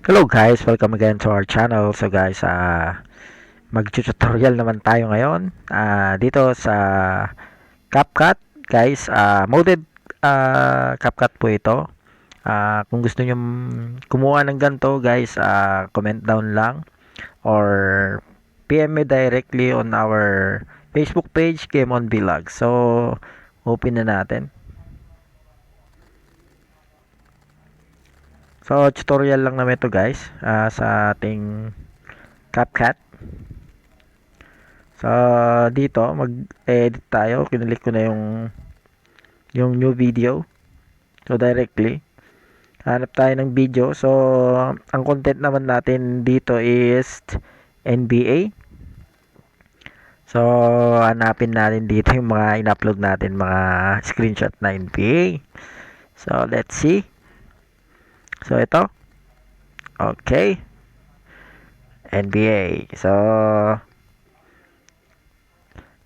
Hello guys, welcome again to our channel. So guys, mag-tutorial naman tayo ngayon dito sa CapCut. Guys, modded CapCut po ito. Kung gusto nyo kumuha ng ganito guys, comment down lang or PM me directly on our Facebook page, Game on Vlog. So, open na natin. So, tutorial lang naman ito guys sa ating CapCut. So, dito, mag-edit tayo. Kinulik ko na yung new video. So, directly. Hanap tayo ng video. So, ang content naman natin dito is NBA. So, hanapin natin dito yung mga in-upload natin, mga screenshot na NBA. So, let's see. So, ito. Okay. NBA. So,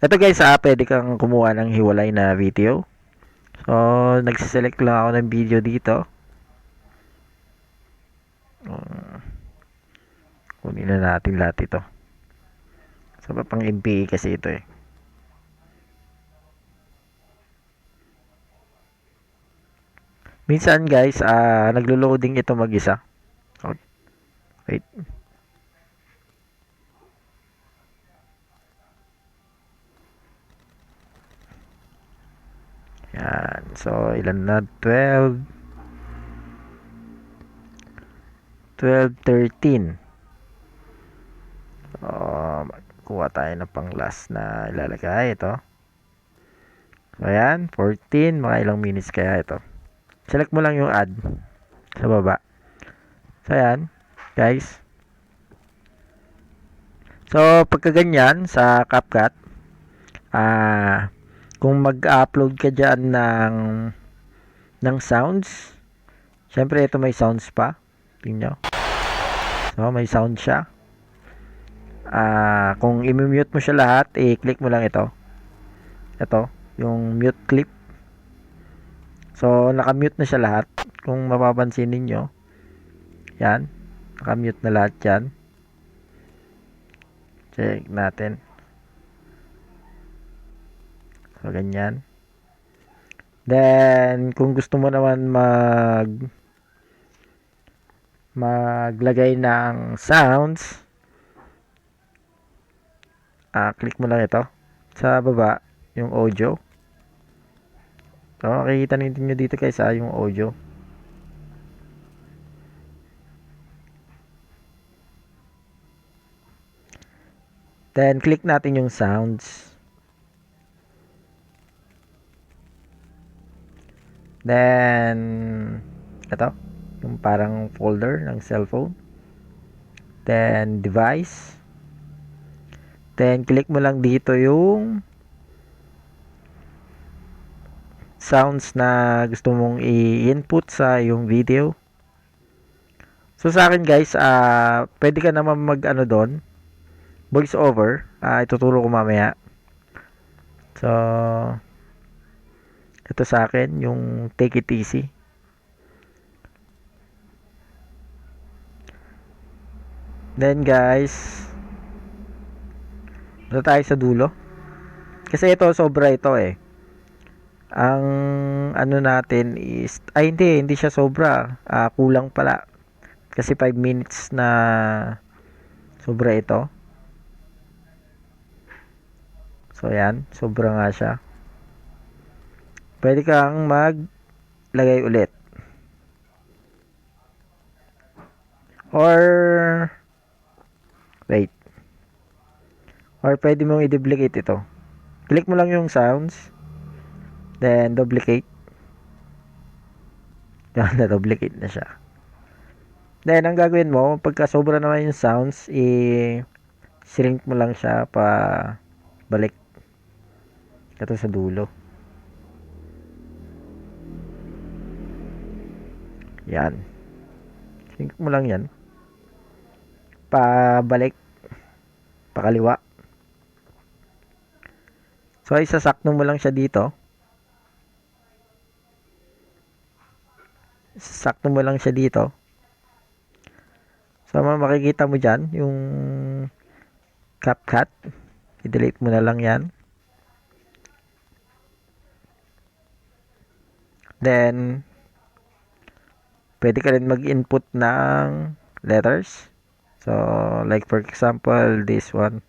ito guys, pwede kang kumuha ng hiwalay na video. So, nagsiselect lang ako ng video dito. Kunin na natin lahat ito. So, pang MPA kasi ito eh. Minsan guys, naglo-loading ito mag-isa. Okay. Wait. Yan. So, ilan na? 12, 13. So, kuha tayo ng pang last na ilalagay ito. So, ayan. 14. Mga ilang minutes kaya ito. Select mo lang yung add sa baba. So, ayan. Guys. So, pagka ganyan sa CapCut, kung mag-upload ka dyan ng sounds, syempre ito may sounds pa. Tingnan nyo. So, may sound siya. Kung i-mute mo siya lahat, i-click mo lang ito. Ito, yung mute clip. So, naka-mute na siya lahat. Kung mapapansin ninyo, yan. Naka-mute na lahat yan. Check natin. So, ganyan. Then, kung gusto mo naman maglagay ng sounds, click mo lang ito. Sa baba, yung audio. So, makikita ninyo dito guys, yung audio. Then, click natin yung sounds. Then, ito, yung parang folder ng cellphone. Then, device. Then, click mo lang dito yung sounds na gusto mong i-input sa yung video. So, sa akin guys, pwede ka naman mag-ano doon, voice over. Ituturo ko mamaya. So, ito sa akin, yung take it easy. Then guys, ito tayo sa dulo. Kasi ito, sobra ito eh. Ang ano natin is, hindi siya sobra. Kulang pala. Kasi 5 minutes na sobra ito. So yan, sobra nga siya. Pwede kang maglagay ulit. Or wait. Or pwede mong i-duplicate ito. Click mo lang yung sounds. Then duplicate. Yan, na-duplicate na siya. Then ang gagawin mo, pagka sobra naman yung sounds, i-shrink mo lang siya pa balik. Ito sa dulo. Yan. Shrink mo lang yan. Pabalik. Pakaliwa. So, isasakto mo lang siya dito. Sakto mo lang siya dito. So, makikita mo dyan, yung CapCut. I-delete mo na lang yan. Then, pwede ka rin mag-input ng letters. So, like for example, this one,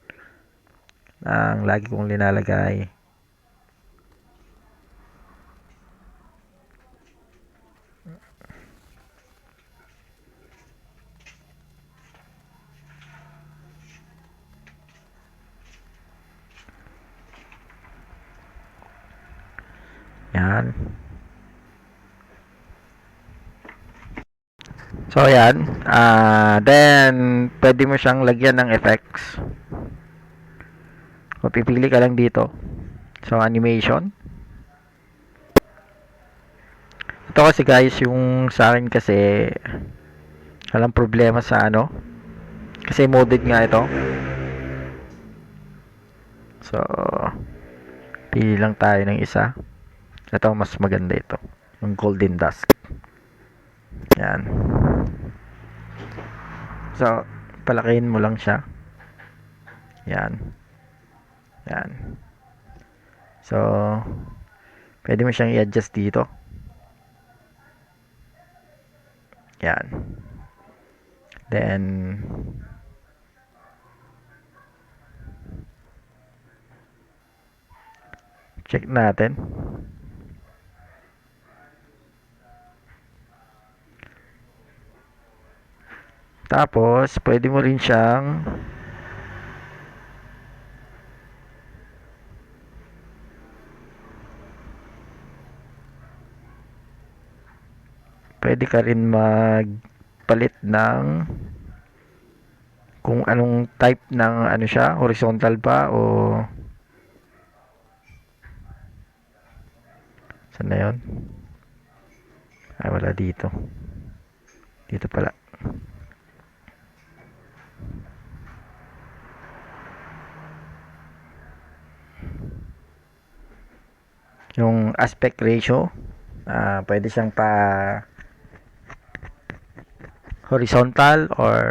ang lagi kong linalagay. Yan. So, yan. Then, pwede mo siyang lagyan ng effects. O, pipili ka lang dito. So, animation. Ito kasi guys, yung sa akin kasi, walang problema sa ano. Kasi modded nga ito. So, pili lang tayo ng isa. Ito, mas maganda ito. Yung golden dusk. Yan. So, palakihin mo lang siya. Yan. Yan. So, pwede mo siyang i-adjust dito. Yan. Then, check natin. Tapos, pwede mo rin siyang pwede ka rin magpalit ng kung anong type ng ano siya, horizontal ba o saan na yun? Ay, wala dito. Dito pala. Yung aspect ratio, pwede siyang pa horizontal or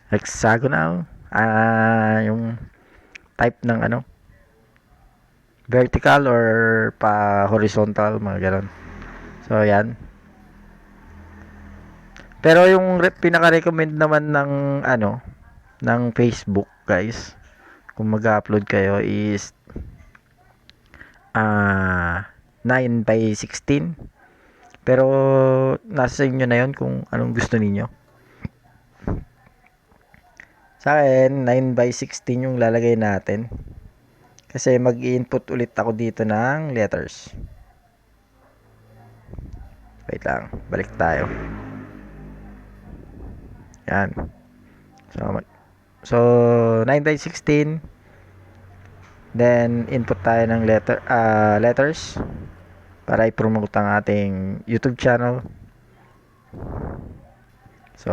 hexagonal. Yung type ng ano, vertical or pa horizontal, mga ganun. So, yan. Pero yung pinaka-recommend naman ng ano, ng Facebook, guys, kung mag-upload kayo is 9 by 16. Pero nasa inyo na yon kung anong gusto niyo. Sa akin, 9 by 16 yung lalagay natin. Kasi mag-i-input ulit ako dito ng letters. Wait lang, balik tayo. Yan. So 9 by 16. Then, input tayo ng letters para i-promote ang ating YouTube channel. So,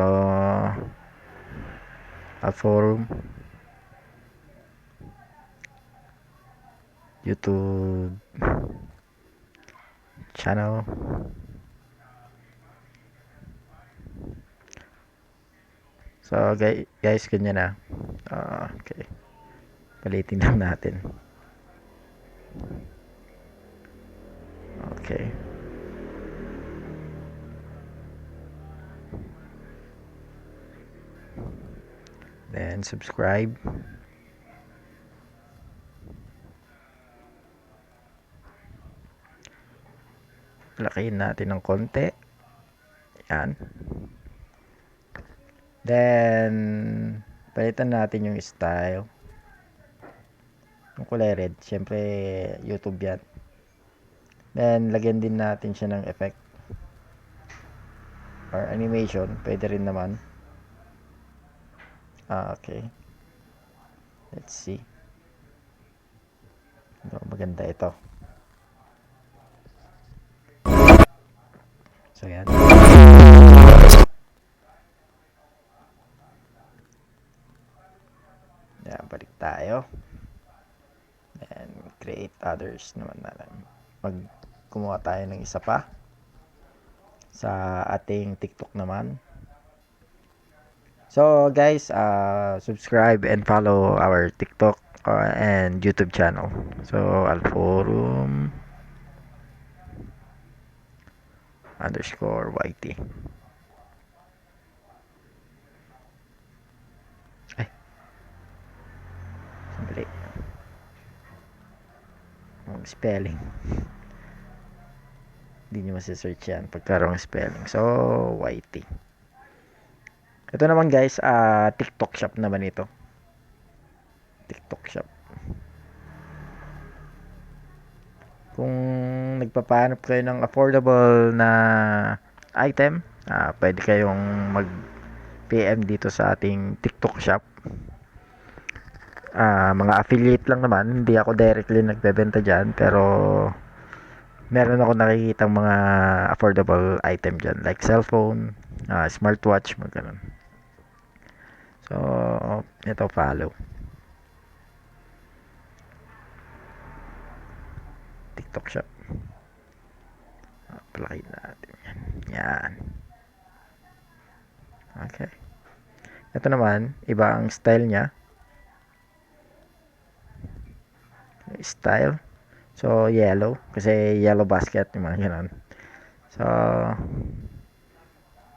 a forum, YouTube channel. So, guys, ganyan na. Okay. Palitin lang natin. Okay. Then, subscribe. Lakihin natin ng konti. Yan. Then, palitan natin yung style. Yung kulay red. Siyempre, YouTube yan. Then, lagyan din natin siya ng effect. Or animation. Pwede rin naman. Okay. Let's see. Maganda ito. So, yan. Yan, balik tayo. And create others naman natin. Kumuha tayo ng isa pa. sa ating TikTok naman. So guys, subscribe and follow our TikTok and YouTube channel. So Alforum _ YT. Ay, sandali. Spelling. Hindi nyo masisearch yan pagkarong spelling. So, YT. Ito naman guys, TikTok shop naman ito. TikTok shop. Kung nagpapahanap kayo ng affordable na item, pwede kayong mag PM dito sa ating TikTok shop. Mga affiliate lang naman, hindi ako directly nagbebenta dyan, pero meron ako nakikitang mga affordable item dyan, like cellphone, smartwatch, mga ganun. So, ito, follow. TikTok shop. Palakin natin yan. Yan. Okay. Ito naman, iba ang style niya. Style. So, yellow. Kasi yellow basket, yung mga ganun. So,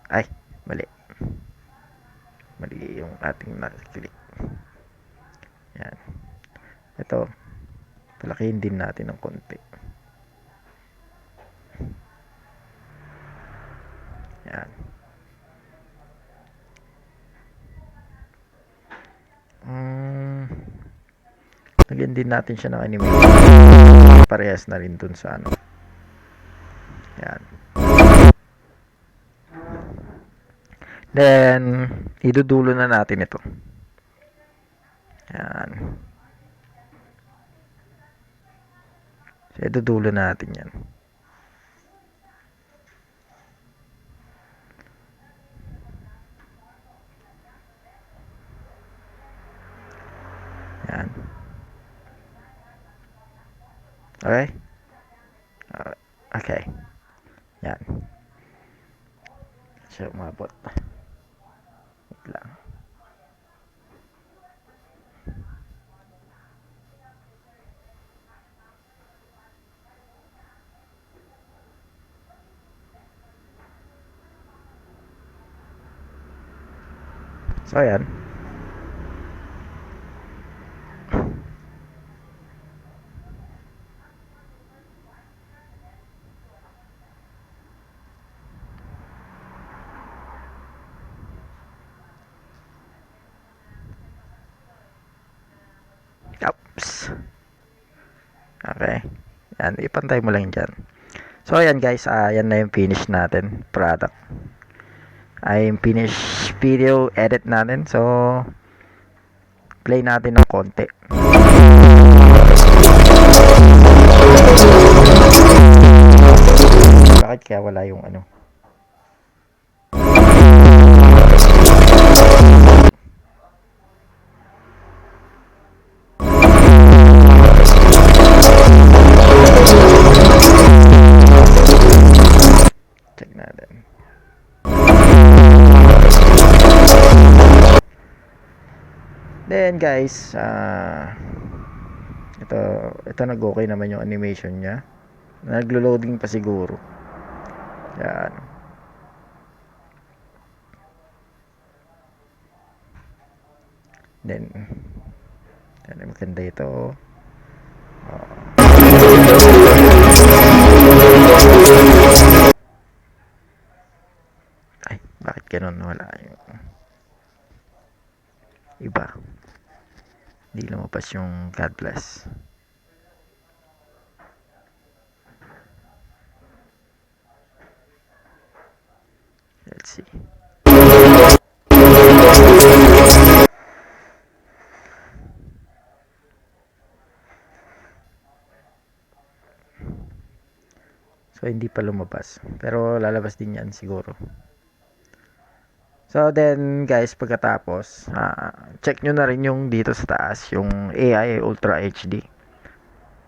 ay, mali. Mali yung ating nakiklik. Yan. Ito, palakihin din natin ng konti. Yan. Lagyan din natin siya ng animation. Parehas na rin dun sa ano. Yan. Then, idudulo na natin ito. Yan. So, idudulo natin yan. Yan. Okay? Okay. Yan. Siya umabot. Wait lang. So, ayan. Oops. Okay. Yan, ipantay mo lang dyan. So, ayan guys, yan na yung finish natin, product. Yung finish video edit natin. So, play natin ng konti. Bakit kaya wala yung ano? Check natin. Then guys, ito nag-okay naman yung animation niya. Naglo-loading pa siguro. Yan. Then, maganda ito. Ay, bakit ganun? Wala yung iba. Hindi lumabas yung God bless. Let's see. So, hindi pa lumabas. Pero, lalabas din yan siguro. So, then, guys, pagkatapos, check nyo na rin yung dito sa taas, yung AI Ultra HD.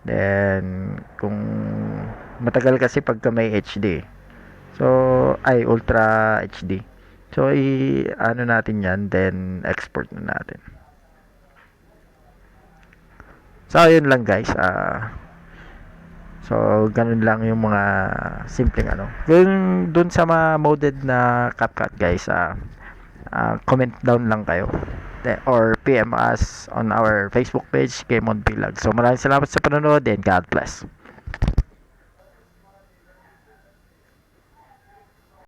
Then, kung matagal kasi pagka may HD. So, ay, Ultra HD. So, ano natin yan, then export na natin. So, yun lang guys. So, ganun lang yung mga simpleng ano. Kung dun sa mga moded na CapCut guys, comment down lang kayo. Or PM us on our Facebook page, Kmon Vlog. So, maraming salamat sa panonood and God bless.